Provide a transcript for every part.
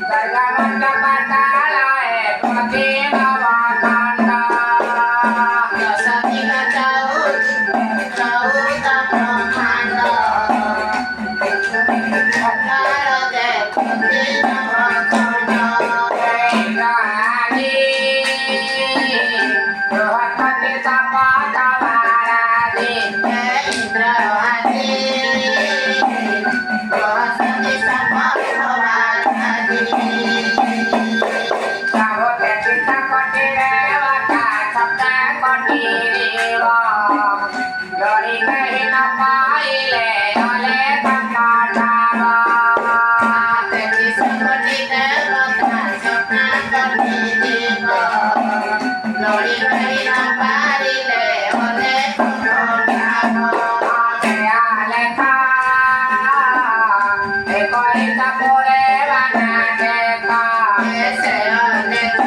सर्गमंड पाताळाए त्वते नवाकांड रसनिक चौद ब्रह्मांड नारदे त्वते नवाकांड इंद्राणी बृहस्पतीचा पातावाराधी इंद्रवाणी बृहस्पती समाभवानादी सावत्याची कोटी रेवता सप्ता कोटी देव लोरी काही न पाहिले ओले संपाठाव त्याची सकटी देवता स्वप्नाकटी देव लोळी काही न पारिले ओले संपाठाव आले खा एकोणीचा पोरे वानाचे खा ऐसे अनेक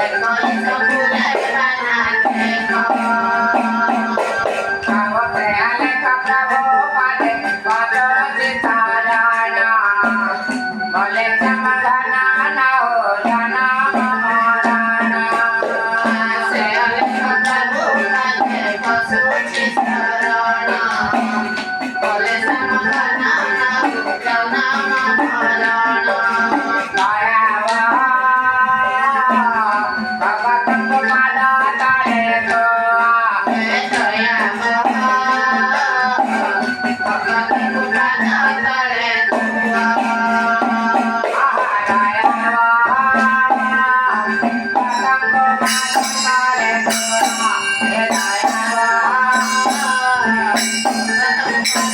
एकोणीस फुले बनाते सावत्रे आले का प्रभू पादे पादोळची चालना भले समाधाना ना हो जाना ममोदाना असे अनेक प्रभुपादे पशुची शरण बोले समाधान उठवना मरण भगत तुम्हाला ताळे तो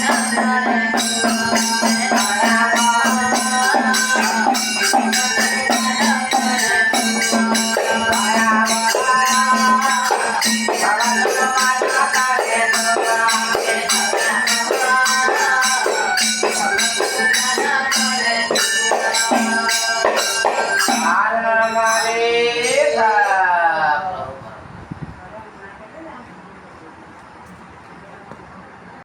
Thank you.